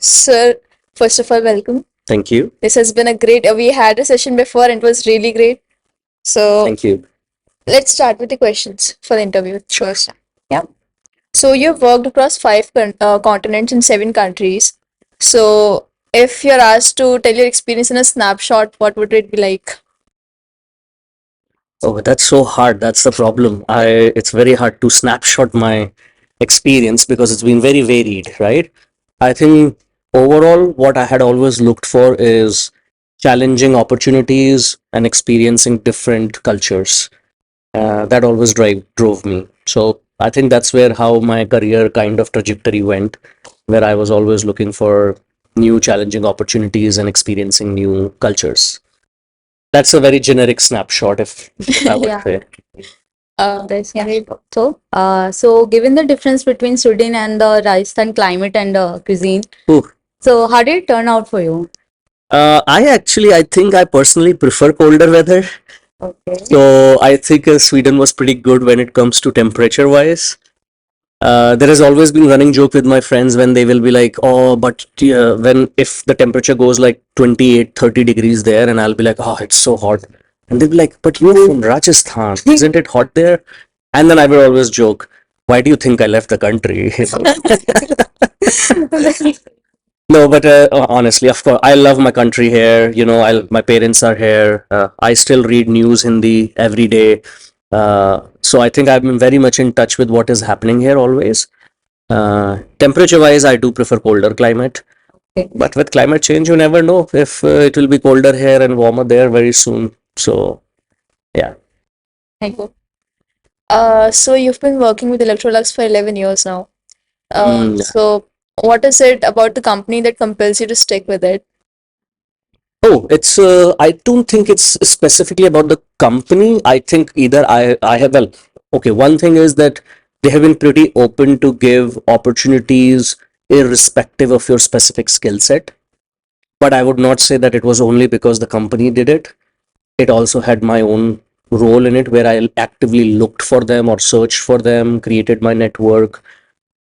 Sir, first of all, welcome. Thank you. This has been a great. We had a session before and it was really great. So Thank you. let's start with the questions for the interview. Sure. Yeah. So you've worked across five continents in 7 countries. So if you're asked to tell your experience in a snapshot, what would it be like? Oh, that's so hard. That's the problem. It's very hard to snapshot my experience because it's been very varied, right? I think overall, what I had always looked for is challenging opportunities and experiencing different cultures. That always drove me. So I think that's where how my career kind of trajectory went, where I was always looking for new challenging opportunities and experiencing new cultures. That's a very generic snapshot, if I would Yeah. say. That's Yeah. great. So given the difference between Sweden and the Rajasthan climate and cuisine, Ooh. so how did it turn out for you? I think I personally prefer colder weather. Okay. So I think Sweden was pretty good when it comes to temperature wise. There has always been running joke with my friends when they will be like, oh, but when if the temperature goes like 28, 30 degrees there, and I'll be like, oh, it's so hot. And they'll be like, but you're from Rajasthan, isn't it hot there? And then I will always joke, why do you think I left the country? No, but honestly, of course, I love my country here. My parents are here. I still read news Hindi every day. So I think I've been very much in touch with what is happening here always. Temperature-wise, I do prefer colder climate. Okay. But with climate change, you never know if it will be colder here and warmer there very soon. So, yeah. Thank you. So you've been working with Electrolux for 11 years now. Mm. So what is it about the company that compels you to stick with it? Oh, I don't think it's specifically about the company. I think either I have, well, okay, one thing is that they have been pretty open to give opportunities irrespective of your specific skill set. But I would not say that it was only because the company did it. It also had my own role in it where I actively looked for them or searched for them, created my network.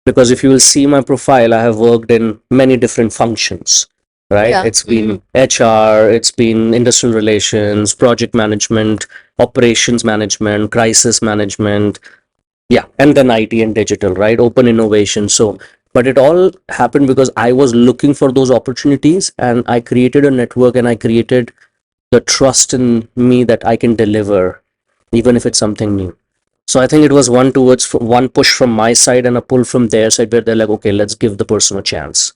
Because if you will see my profile, I have worked in many different functions, right? Yeah. It's been HR, it's been industrial relations, project management, operations management, crisis management, yeah, and then IT and digital, right? Open innovation. So, but it all happened because I was looking for those opportunities and I created a network and I created the trust in me that I can deliver, even if it's something new. So I think it was one push from my side and a pull from their side where they're like, okay, let's give the person a chance.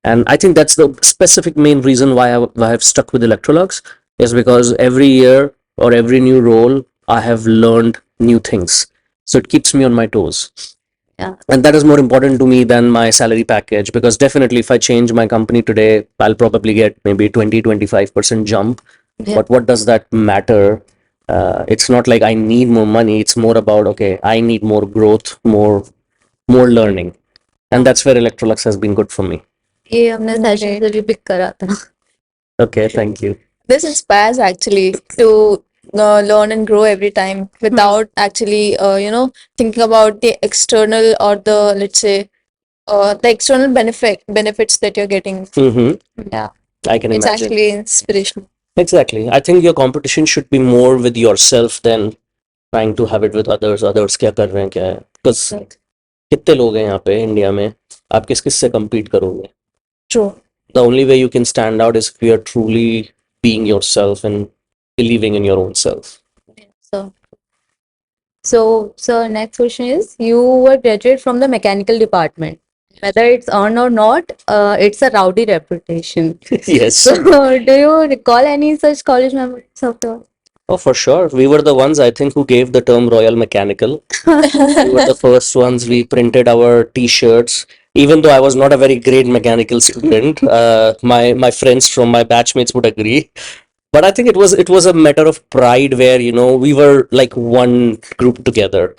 And I think that's the specific main reason why I've stuck with Electrolux is because every year or every new role, I have learned new things. So it keeps me on my toes. Yeah. And that is more important to me than my salary package because definitely if I change my company today, I'll probably get maybe 20-25% jump. Yeah. But what does that matter? It's not like I need more money. It's more about, okay, I need more growth, more learning. And that's where Electrolux has been good for me. ये हमने Great. session से भी pick करा था. Okay, thank you. This inspires actually to learn and grow every time without actually, thinking about the external or the, let's say, the external benefits that you're getting. Mm-hmm. Yeah. I can It's imagine. actually inspirational. Exactly. I think your competition should be more with yourself than trying to have it with others. Others क्या कर रहे हैं क्या है? Because कितने लोग हैं यहाँ पे इंडिया में? आप किस से compete करोगे? True. The only way you can stand out is if you are truly being yourself and believing in your own self. So next question is, you were graduate from the mechanical department. Whether it's earned or not, it's a rowdy reputation. Yes. So do you recall any such college memories of yours? Oh, for sure. We were the ones, I think, who gave the term Royal Mechanical. We were the first ones. We printed our T-shirts. Even though I was not a very great mechanical student, my friends from my batchmates would agree. But I think it was a matter of pride where we were like one group together.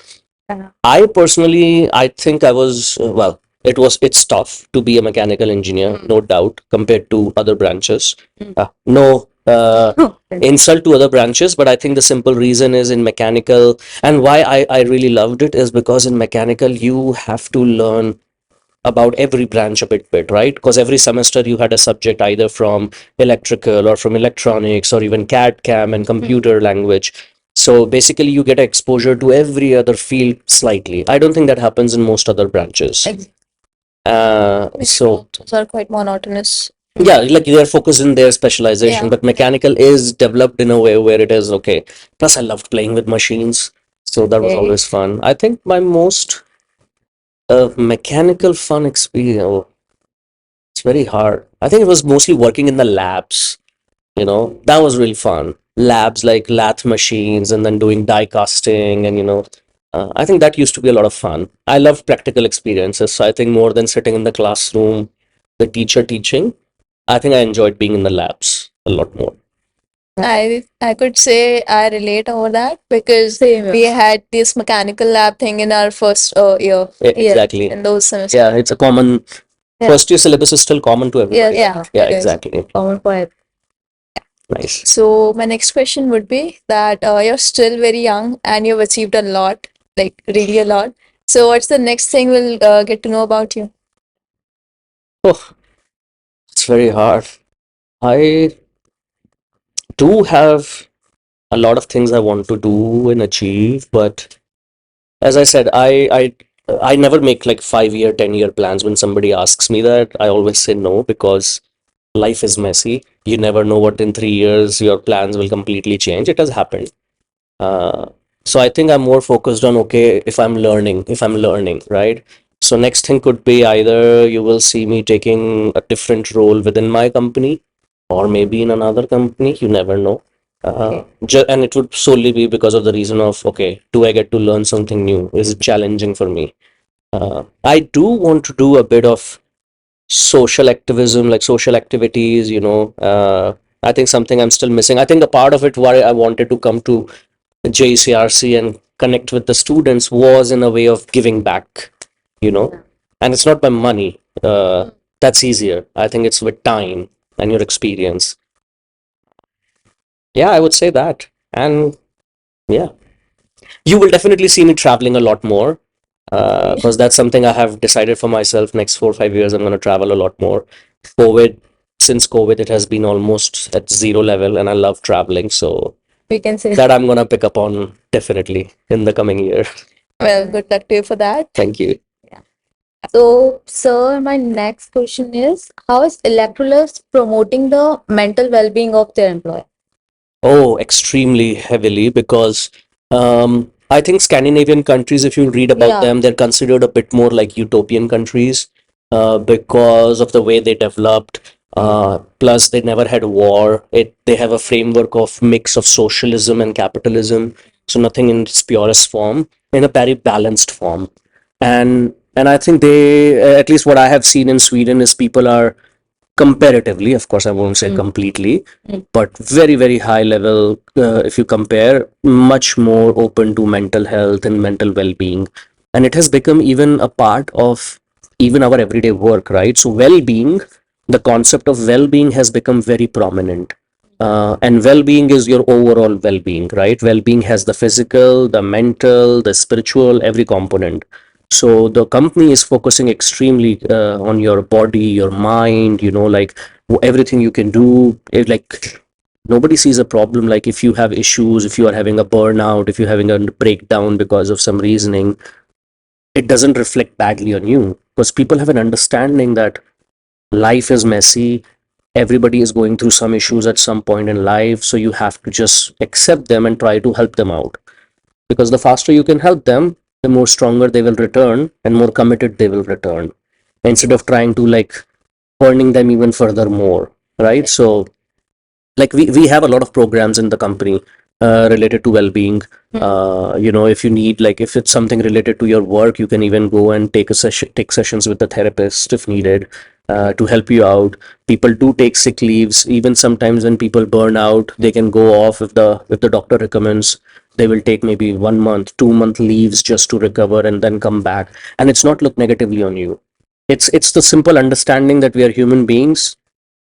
Yeah. I personally, I think I was well. It's tough to be a mechanical engineer, no doubt, compared to other branches. No insult to other branches, but I think the simple reason is in mechanical, and why I really loved it is because in mechanical you have to learn about every branch a bit, right? Because every semester you had a subject either from electrical or from electronics or even CAD CAM and computer language. So basically you get exposure to every other field slightly. I don't think that happens in most other branches. So Those are quite monotonous. yeah, like they're focused in their specialization, Yeah. but mechanical is developed in a way where it is okay. Plus I loved playing with machines, so that was Okay. always fun. I think my most mechanical fun experience, oh, it's very hard. I think it was mostly working in the labs. That was really fun. Labs like lathe machines and then doing die casting, and I think that used to be a lot of fun. I love practical experiences, so I think more than sitting in the classroom, the teacher teaching, I think I enjoyed being in the labs a lot more. I could say I relate over that because Same. we had this mechanical lab thing in our first year Exactly. in those semesters. Yeah, it's a common Yeah. first year syllabus is still common to everybody. Yeah. Yeah, it is. exactly. Common for everyone. Nice. So my next question would be that you're still very young and you've achieved a lot, like really a lot. So what's the next thing we'll get to know about you? Oh, it's very hard. I do have a lot of things I want to do and achieve, but as I said, I never make like 5 year, 10 year plans. When somebody asks me that, I always say no because life is messy. You never know what in 3 years your plans will completely change. It has happened. Uh, so I think I'm more focused on okay, if I'm learning, right? So next thing could be either you will see me taking a different role within my company or maybe in another company. You never know. And it would solely be because of the reason of okay, do I get to learn something new? Is it challenging for me? I do want to do a bit of social activism, like social activities. I think something I'm still missing. I think a part of it why I wanted to come to JECRC and connect with the students was in a way of giving back, and it's not by money. That's easier. I think it's with time and your experience. Yeah, I would say that. And yeah, you will definitely see me traveling a lot more because that's something I have decided for myself. Next 4 or 5 years, I'm going to travel a lot more. COVID, since COVID, it has been almost at zero level, and I love traveling. So We can say that I'm going to pick up on definitely in the coming year. Well, good luck to you for that. Thank you. so. Sir, my next question is: how is Electrolux promoting the mental well-being of their employee? Oh, extremely heavily because I think Scandinavian countries, if you read about Yeah. them, they're considered a bit more like utopian countries because of the way they developed. Plus, they never had war. They have a framework of mix of socialism and capitalism, so nothing in its purest form, in a very balanced form. And I think at least what I have seen in Sweden is people are comparatively, of course I won't say completely, but very very high level, if you compare, much more open to mental health and mental well-being, and it has become even a part of even our everyday work, right? So well-being, the concept of well-being has become very prominent. And well-being is your overall well-being, right? Well-being has the physical, the mental, the spiritual, every component. So the company is focusing extremely on your body, your mind, like everything you can do. Like nobody sees a problem. Like if you have issues, if you are having a burnout, if you're having a breakdown because of some reasoning, it doesn't reflect badly on you because people have an understanding that life is messy. Everybody is going through some issues at some point in life. So you have to just accept them and try to help them out, because the faster you can help them, the more stronger they will return and more committed they will return, instead of trying to like burning them even further more, right? So like we have a lot of programs in the company related to well-being. If you need, like if it's something related to your work, you can even go and take sessions with the therapist if needed, to help you out. People do take sick leaves. Even sometimes when people burn out, they can go off if the doctor recommends. They will take maybe 1 month, 2 month leaves just to recover and then come back. And it's not look negatively on you. It's the simple understanding that we are human beings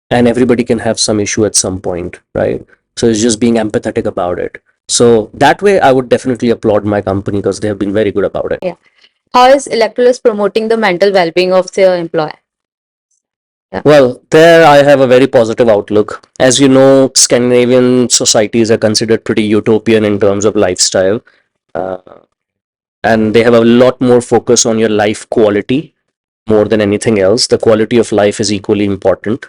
and everybody can have some issue at some point, right? So it's just being empathetic about it. So that way I would definitely applaud my company because they have been very good about it. Yeah. How is Electrolux promoting the mental well-being of their employee? Yeah. Well, there I have a very positive outlook. As you know, Scandinavian societies are considered pretty utopian in terms of lifestyle, uh, and they have a lot more focus on your life quality more than anything else. The quality of life is equally important.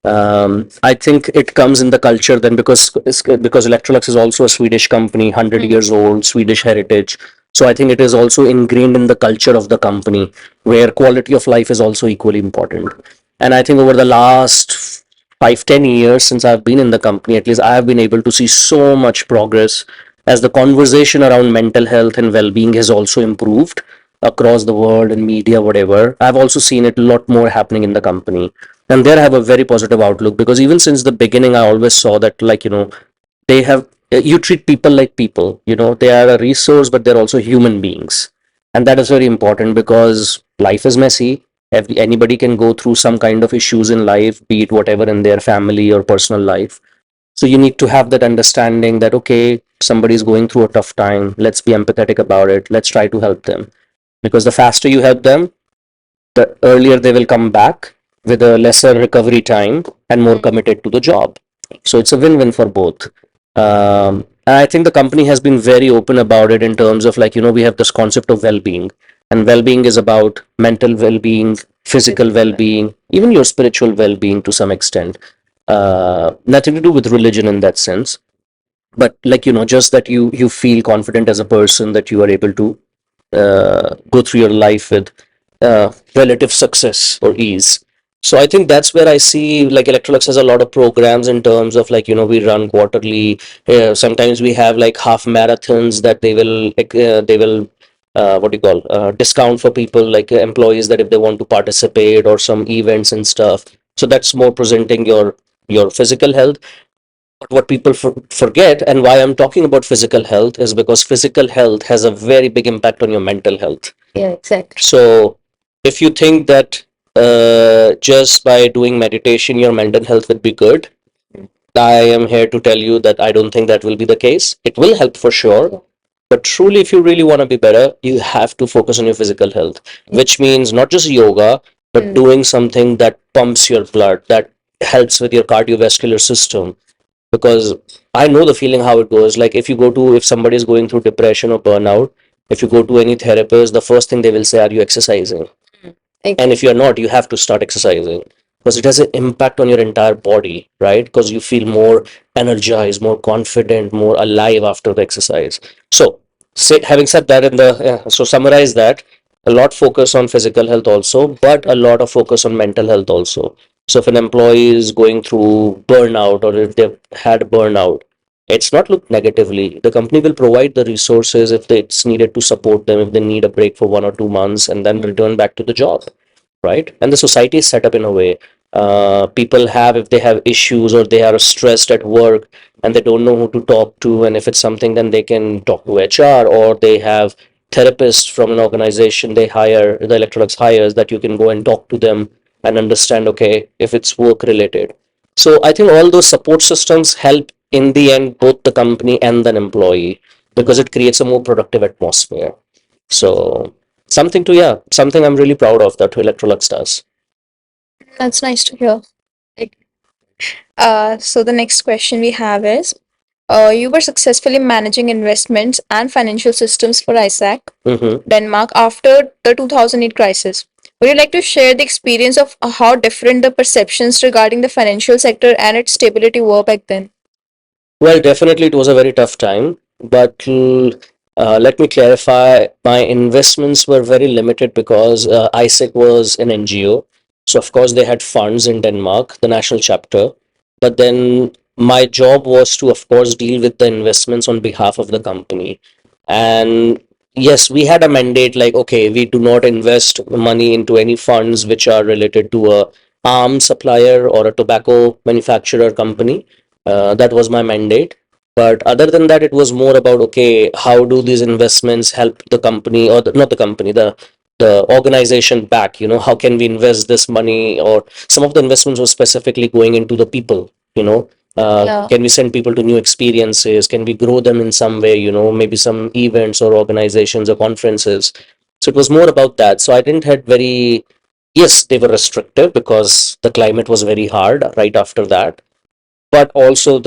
I think it comes in the culture then because Electrolux is also a Swedish company, 100 years old, Swedish heritage. So I think it is also ingrained in the culture of the company where quality of life is also equally important. And I think over the last 5, 10 years since I've been in the company, at least I have been able to see so much progress as the conversation around mental health and well-being has also improved across the world in media, whatever. I've also seen it a lot more happening in the company. And there I have a very positive outlook because even since the beginning, I always saw that, like, they have, you treat people like people, they are a resource, but they're also human beings. And that is very important because life is messy. Anybody can go through some kind of issues in life, be it whatever in their family or personal life. So you need to have that understanding that, okay, somebody is going through a tough time. Let's be empathetic about it. Let's try to help them. Because the faster you help them, the earlier they will come back with a lesser recovery time and more committed to the job. So it's a win-win for both. And I think the company has been very open about it in terms of, like, we have this concept of well-being, and well-being is about mental well-being, physical well-being, even your spiritual well-being to some extent. Nothing to do with religion in that sense, but, like, just that you feel confident as a person, that you are able to go through your life with relative success or ease. So I think that's where I see, like, Electrolux has a lot of programs in terms of, like, we run quarterly. Sometimes we have like half marathons that they will what do you call discount for people, like employees, that if they want to participate, or some events and stuff. So that's more presenting your physical health. But what people forget, and why I'm talking about physical health, is because physical health has a very big impact on your mental health. Yeah, exactly. So if you think that just by doing meditation your mental health will be good, I am here to tell you that I don't think that will be the case. It will help for sure. But truly, if you really want to be better, you have to focus on your physical health, which means not just yoga, but doing something that pumps your blood, that helps with your cardiovascular system. Because I know the feeling how it goes. Like, if somebody is going through depression or burnout, if you go to any therapist, the first thing they will say, are you exercising? And if you're not, you have to start exercising because it has an impact on your entire body, right? Because you feel more energized, more confident, more alive after the exercise. So, having said that, so summarize that, a lot focus on physical health also, but a lot of focus on mental health also. So if an employee is going through burnout, or if they've had burnout, it's not looked negatively. The company will provide the resources if it's needed to support them, if they need a break for 1 or 2 months, and then return back to the job, right? And the society is set up in a way. People have, if they have issues or they are stressed at work and they don't know who to talk to, and if it's something, then they can talk to HR, or they have therapists from an organization they hire, the Electrolux hires, that you can go and talk to them and understand, okay, if it's work related. So I think all those support systems help in the end both the company and the employee, because it creates a more productive atmosphere. So something I'm really proud of that Electrolux does. That's nice to hear. Like, so the next question we have is, you were successfully managing investments and financial systems for ISAC Denmark after the 2008 crisis. Would you like to share the experience of how different the perceptions regarding the financial sector and its stability were back then? Well, definitely it was a very tough time, but let me clarify. My investments were very limited because ISEC was an NGO. So, of course, they had funds in Denmark, the national chapter. But then my job was to, of course, deal with the investments on behalf of the company. And yes, we had a mandate like, okay, we do not invest money into any funds which are related to a arms supplier or a tobacco manufacturer company. That was my mandate. But other than that, it was more about, okay, how do these investments help the company, or not the company, the organization back? How can we invest this money? Or some of the investments were specifically going into the people. Can we send people to new experiences? Can we grow them in some way? Maybe some events or organizations or conferences. So it was more about that. So I didn't had very, yes, they were restrictive because the climate was very hard right after that. But also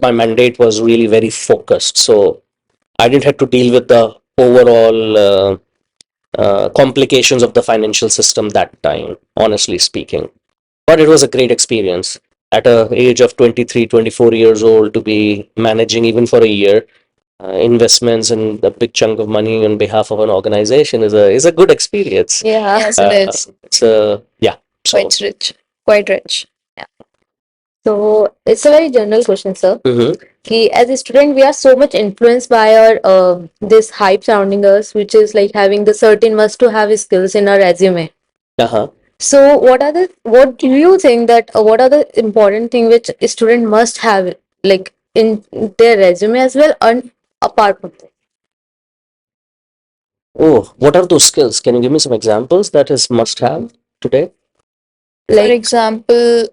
my mandate was really very focused. So I didn't have to deal with the overall complications of the financial system that time, honestly speaking. But it was a great experience. At a age of 23, 24 years old, to be managing even for a year investments and a big chunk of money on behalf of an organization is a good experience. Yeah. Yes, it is. It's a yeah. So Quite rich. Quite rich. So it's a very general question, sir. mhm. Ki as a student, we are so much influenced by our this hype surrounding us, which is like having the certain must to have skills in our resume. Uh-huh. So what do you think that what are the important thing which a student must have like in their resume as well and apart from that? Oh, what are those skills? Can you give me some examples that is must have today? For Like example,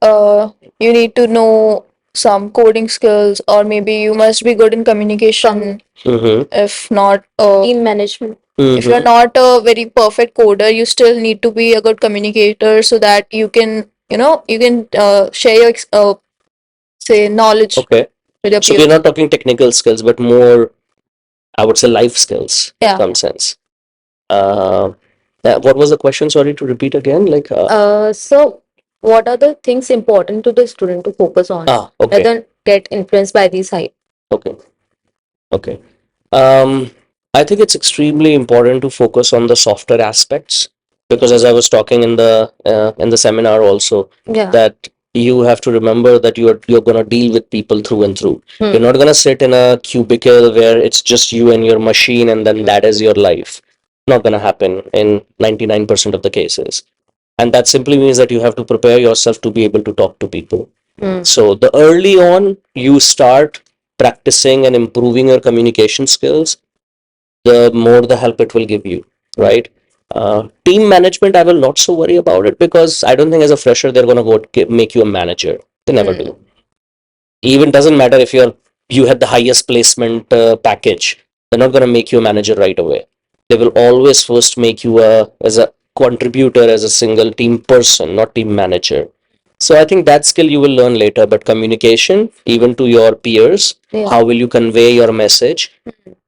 you need to know some coding skills, or maybe you must be good in communication. Mm-hmm. If not, team management. if you're not a very perfect coder, you still need to be a good communicator so that you can, you can share your say knowledge Okay. with your So we're peers. not talking technical skills, but more, I would say, life skills in Yeah. some sense. Uh, what was the question? Sorry to repeat again. Like, So what are the things important to the student to focus on okay, rather than get influenced by these hype? okay, okay. Um, I think it's extremely important to focus on the softer aspects because, as I was talking in the seminar also, Yeah. that you have to remember that you're gonna deal with people through and through. Hmm. You're not gonna sit in a cubicle where it's just you and your machine, and then that is your life. Not gonna happen in 99% of the cases. And that simply means that you have to prepare yourself to be able to talk to people. Hmm. So the early on you start practicing and improving your communication skills, the more the help it will give you, right? Team management, I will not so worry about it because I don't think as a fresher they're going to make you a manager. They never do. Even doesn't matter if you had the highest placement package, they're not going to make you a manager right away. They will always first make you as a contributor, as a single team person, not team manager. So I think that skill you will learn later, but communication, even to your peers, Yeah. how will you convey your message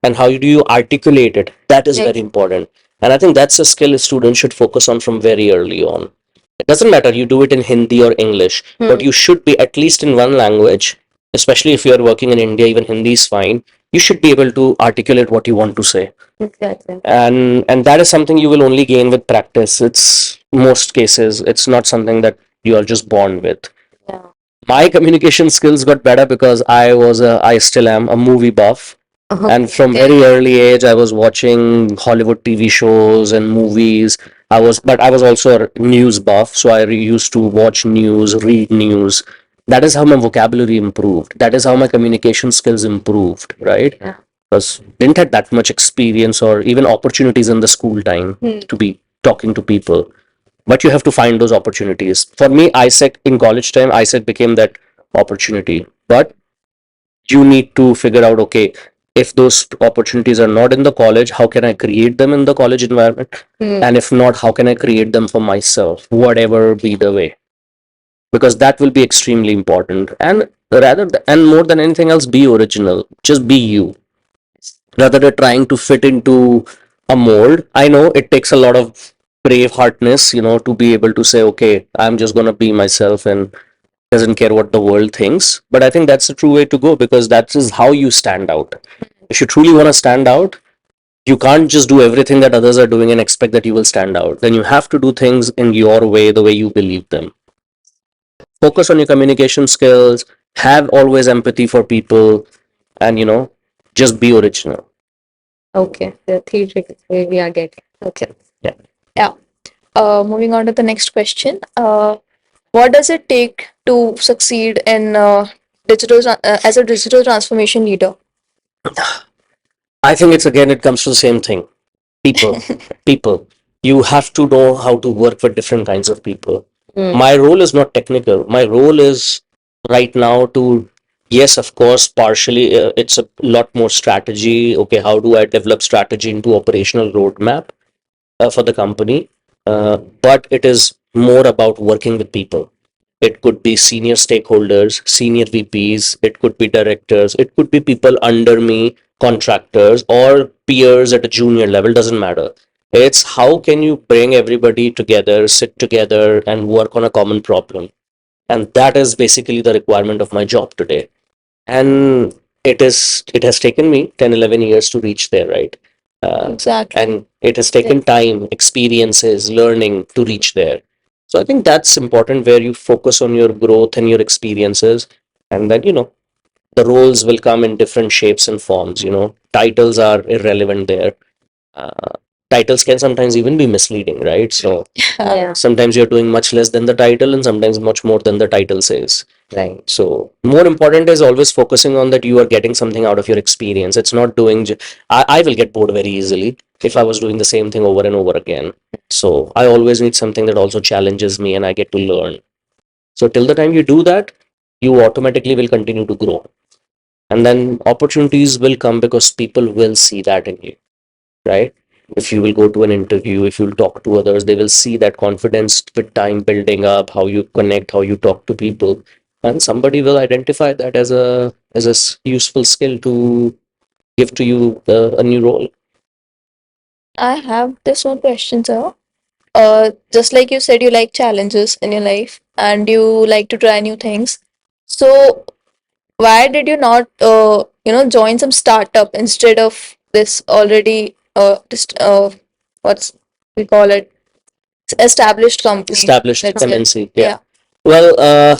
and how do you articulate it? That is very important. And I think that's a skill a student should focus on from very early on. It doesn't matter you do it in Hindi or English, but you should be at least in one language, especially if you're working in India, even Hindi is fine. You should be able to articulate what you want to say. Exactly. And that is something you will only gain with practice. It's most cases, it's not something that you are just born with. Yeah. My communication skills got better because I still am a movie buff. And from very early age, I was watching Hollywood TV shows and movies. But I was also a news buff, so I used to watch news, read news. That is how my vocabulary improved. That is how my communication skills improved, right? Yeah. Because didn't have that much experience or even opportunities in the school time to be talking to people. But you have to find those opportunities. For me, ISEC in college time, ISEC became that opportunity. But you need to figure out, okay, if those opportunities are not in the college, how can I create them in the college environment? And if not, how can I create them for myself, whatever be the way? Because that will be extremely important. And and more than anything else, be original. Just be you, rather than trying to fit into a mold. I know it takes a lot of brave heartness, to be able to say, okay, I'm just gonna be myself and doesn't care what the world thinks. But I think that's the true way to go because that is how you stand out. If you truly want to stand out, you can't just do everything that others are doing and expect that you will stand out. Then you have to do things in your way, the way you believe them. Focus on your communication skills, have always empathy for people, and just be original. Okay. The three tricks we are getting. Okay. Yeah. Yeah. Moving on to the next question. What does it take to succeed in as a digital transformation leader? I think it comes to the same thing. People. People. You have to know how to work with different kinds of people. My role is not technical. My role is right now to, yes, of course, partially it's a lot more strategy. Okay, how do I develop strategy into operational roadmap? for the company, but it is more about working with people. It could be senior stakeholders, senior VPs, it could be directors, it could be people under me, contractors, or peers at a junior level, doesn't matter. It's how can you bring everybody together, sit together, and work on a common problem. And that is basically the requirement of my job today. And it has taken me 10, 11 years to reach there, right? Exactly. And it has taken time, experiences, learning to reach there. So I think that's important, where you focus on your growth and your experiences, and then the roles will come in different shapes and forms. Titles are irrelevant there. uh, Titles can sometimes even be misleading, right? So Yeah. sometimes you're doing much less than the title, and sometimes much more than the title says. Right. So more important is always focusing on that you are getting something out of your experience. It's not doing. I will get bored very easily if I was doing the same thing over and over again. So I always need something that also challenges me and I get to learn. So till the time you do that, you automatically will continue to grow. And then opportunities will come because people will see that in you, right? If you will go to an interview, if you'll talk to others, they will see that confidence with time building up, how you connect, how you talk to people, and somebody will identify that as a useful skill to give to you a new role. I have this one question, sir. Just like you said, you like challenges in your life and you like to try new things. So why did you not, join some startup instead of this already, what's we call it, established company? Established Let's say. MNC, Yeah. well,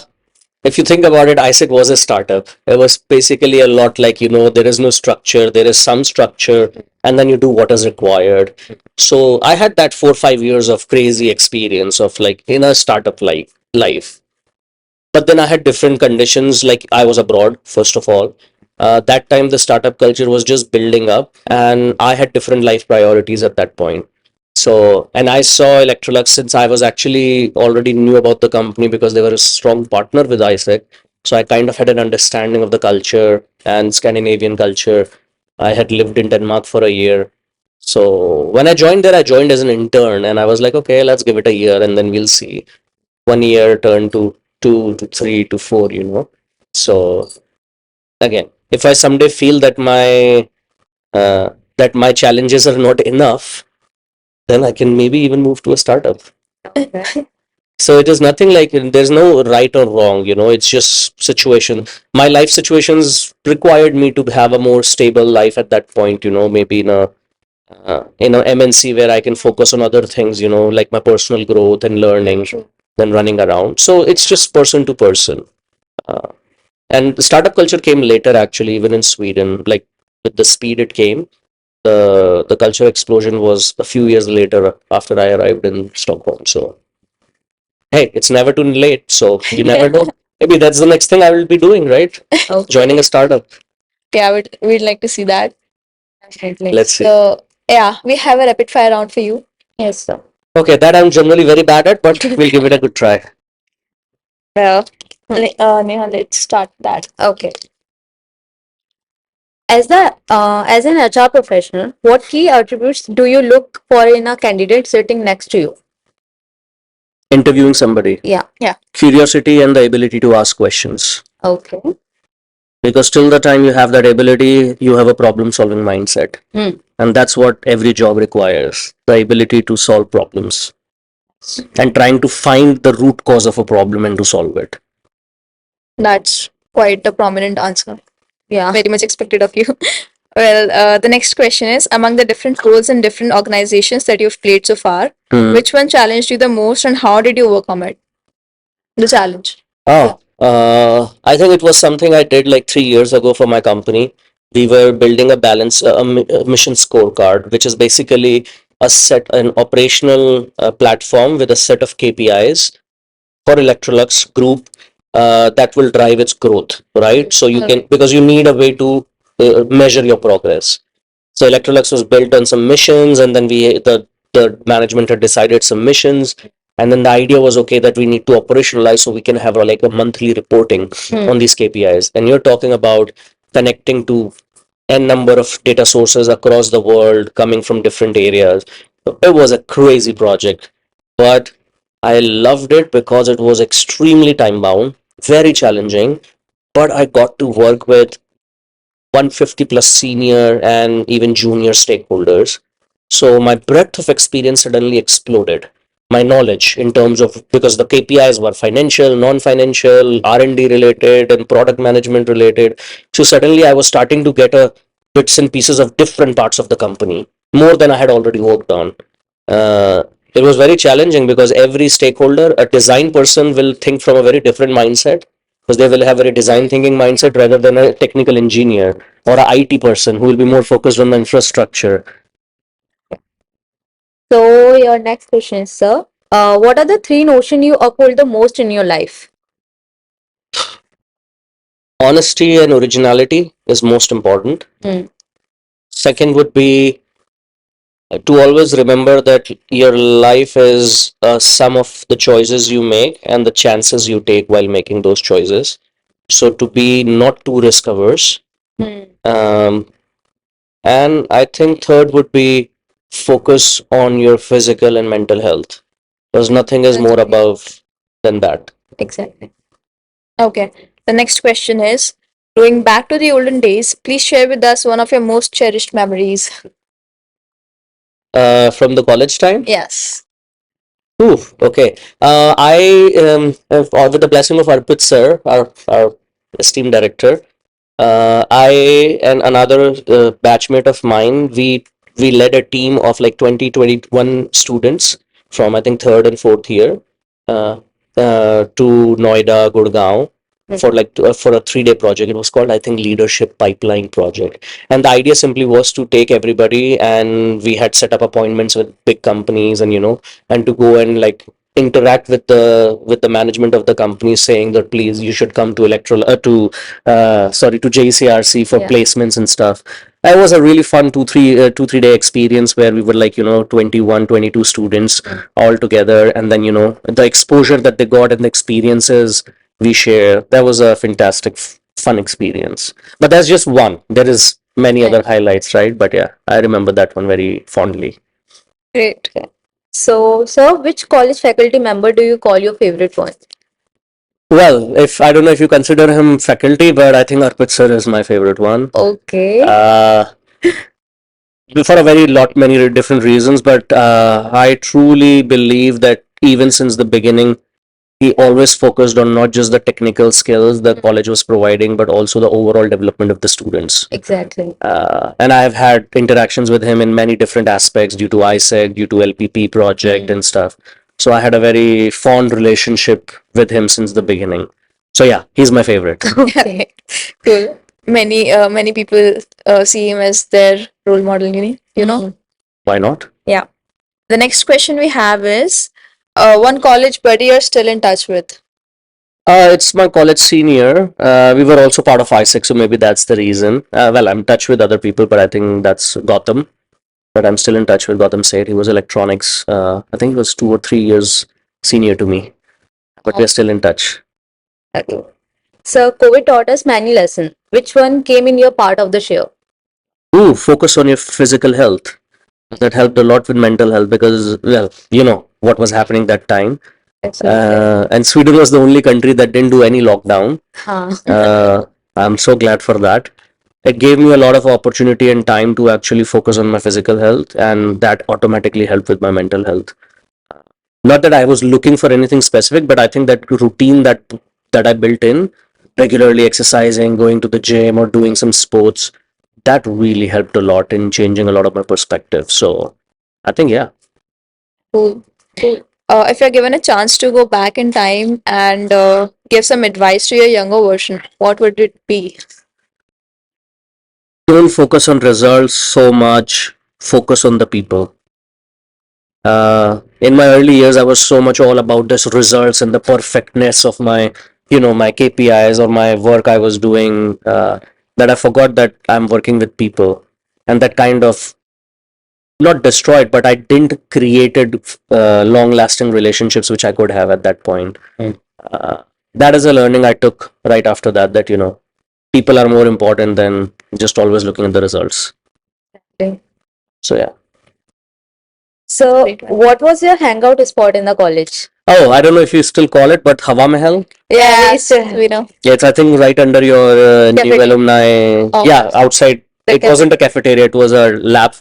if you think about it, ISEC was a startup. It was basically a lot like, there is no structure, there is some structure, and then you do what is required. So I had that 4 or 5 years of crazy experience of like in a startup life. But then I had different conditions, like I was abroad, first of all. That time the startup culture was just building up, and I had different life priorities at that point. So, and I saw Electrolux since I was actually already knew about the company because they were a strong partner with ISEC. So I kind of had an understanding of the culture and Scandinavian culture. I had lived in Denmark for a year. So when I joined there, I joined as an intern, and I was like, okay, let's give it a year and then we'll see. 1 year turned to 2 to 3 to 4. So again, if I someday feel that my challenges are not enough, then I can maybe even move to a startup. So it is nothing like, there's no right or wrong, it's just situation. My life situations required me to have a more stable life at that point, maybe in a MNC where I can focus on other things, like my personal growth and learning than running around. So it's just person to person. Uh, and the startup culture came later, actually, even in Sweden. Like with the speed it came, the culture explosion was a few years later after I arrived in Stockholm. So hey, it's never too late. So you never know. Maybe that's the next thing I will be doing, right? Okay. Joining a startup. Yeah, we'd like to see that. Definitely. Let's see. So yeah, we have a rapid fire round for you. Yes, sir. Okay, that I'm generally very bad at, but we'll give it a good try. Well, Neha, let's start that. Okay. As an HR professional, what key attributes do you look for in a candidate sitting next to you? Interviewing somebody. Yeah. Curiosity and the ability to ask questions. Okay. Because till the time you have that ability, you have a problem solving mindset. And that's what every job requires, the ability to solve problems and trying to find the root cause of a problem and to solve it. That's quite a prominent answer. Yeah. Very much expected of you. Well, the next question is, among the different roles and different organizations that you've played so far, which one challenged you the most and how did you overcome it? The challenge. I think it was something I did like 3 years ago for my company. We were building a mission scorecard, which is basically an operational platform with a set of KPIs for Electrolux Group that will drive its growth, right? So you can, because you need a way to measure your progress. So Electrolux was built on some missions, and then the management had decided some missions, and then the idea was, okay, that we need to operationalize so we can have like a monthly reporting on these KPIs. And you're talking about connecting to n number of data sources across the world, coming from different areas, It was a crazy project, but I loved it because it was extremely time bound, very challenging. But I got to work with 150 plus senior and even junior stakeholders. So my breadth of experience suddenly exploded. My knowledge in terms of, because the KPIs were financial, non-financial, R&D related, and product management related. So suddenly I was starting to get a bits and pieces of different parts of the company, more than I had already worked on. Uh, it was very challenging because every stakeholder, a design person will think from a very different mindset, because they will have a very design thinking mindset rather than a technical engineer or a IT person who will be more focused on the infrastructure. So your next question, sir. What are the three notions you uphold the most in your life? Honesty and originality is most important. Hmm. Second would be to always remember that your life is a sum of the choices you make and the chances you take while making those choices. So to be not too risk averse. Hmm. Um, and I think third would be focus on your physical and mental health, because nothing is That's more great. above than that. Exactly. Okay. The next question is, going back to the olden days, please share with us one of your most cherished memories. From the college time? Yes. Ooh, okay. With the blessing of Arpit sir, our esteemed director, I and another batchmate of mine, we led a team of like 21 students from I think third and fourth year uh, to Noida, Gurgaon for a 3 day project. It was called I think Leadership Pipeline Project, and the idea simply was to take everybody, and we had set up appointments with big companies, and and to go and like interact with the management of the company, saying that please you should come to to JECRC for Yeah. placements and stuff. It was a really fun 2 3 day experience where we were like 21 22 students all together, and then the exposure that they got and the experiences we share, that was a fantastic fun experience. But that's just one. There is many other Right. highlights, right? But yeah, I remember that one very fondly. Great. Okay. So, sir, which college faculty member do you call your favorite one? Well, if I don't know if you consider him faculty, but I think Arpit sir is my favorite one. Okay. uh, for a very lot many different reasons, but I truly believe that even since the beginning he always focused on not just the technical skills the college was providing, but also the overall development of the students. Exactly. And I have had interactions with him in many different aspects due to ISEC, due to LPP project and stuff. So I had a very fond relationship with him since the beginning. So yeah, he's my favorite. Okay. Cool. Many people see him as their role model, you know? Mm. Why not? Yeah. The next question we have is, one college buddy you're still in touch with. It's my college senior. We were also part of ISEC, so maybe that's the reason. Well, I'm in touch with other people, but I think that's Gotham. But I'm still in touch with Gotham State. He was electronics. I think he was 2 or 3 years senior to me, but we're still in touch. Okay. So, COVID taught us many lessons. Which one came in your part of the share? Ooh, focus on your physical health. That helped a lot with mental health because, well, you know what was happening that time. And Sweden was the only country that didn't do any lockdown. Huh. I'm so glad for that. It gave me a lot of opportunity and time to actually focus on my physical health, and that automatically helped with my mental health. Not that I was looking for anything specific, but I think that routine that I built in, regularly exercising, going to the gym, or doing some sports, that really helped a lot in changing a lot of my perspective. So I think, yeah, Cool. Cool. If you're given a chance to go back in time and give some advice to your younger version, what would it be? don't focus on results so much, focus on the people. In my early years, I was so much all about this results and the perfectness of my KPIs or my work I was doing, that I forgot that I'm working with people, and that kind of not destroyed, but I didn't created long-lasting relationships which I could have at that point. Uh, that is a learning I took right after that. That people are more important than just always looking at the results. Okay. So yeah. So, Great one. what was your hangout spot in the college? Oh, I don't know if you still call it, but Hawa Mahal. Yeah, we Yes, used to have we know. Yeah, it's I think right under your new Cafeteria. alumni. Oh. Yeah, outside. The It wasn't a cafeteria. It was a lab,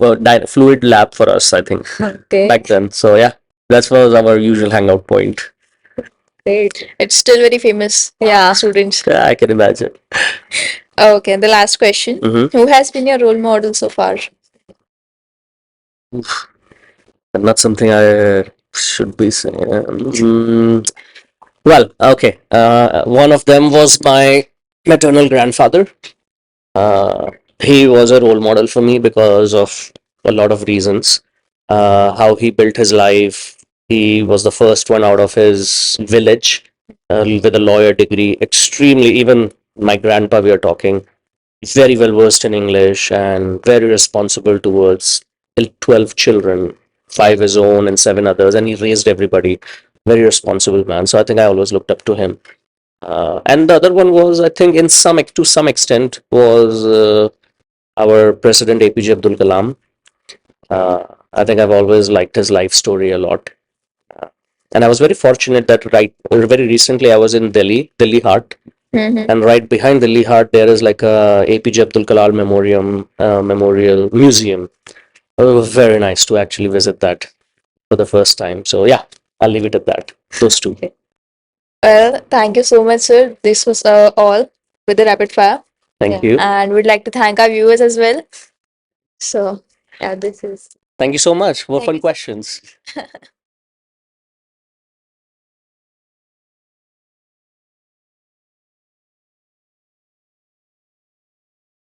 fluid lab for us. I think Okay, back then. So yeah, that was our usual hangout point. great. It's still very famous. Yeah. Students. Yeah, I can imagine. Okay, the last question. Mm-hmm. Who has been your role model so far? Not something I should be saying. Well, okay. One of them was my maternal grandfather. Uh, he was a role model for me because of a lot of reasons. How he built his life. He was the first one out of his village with a lawyer degree. Extremely, even my grandpa, we are talking, very well versed in English and very responsible towards 12 children, five his own and seven others, and he raised everybody. Very responsible man. So I think I always looked up to him. And the other one was, I think, to some extent, was our President APJ Abdul Kalam. I think I've always liked his life story a lot. And I was very fortunate that very recently I was in Delhi Heart, Mm-hmm. and right behind Delhi Heart there is like a APJ Abdul Kalam Memorial Museum. It was very nice to actually visit that for the first time. So yeah, I'll leave it at that. Those two. Well, thank you so much, sir. This was all with the rapid fire. Thank Yeah. you. And we'd like to thank our viewers as well. So, Yeah, this is. Thank you so much for Thank fun you. questions.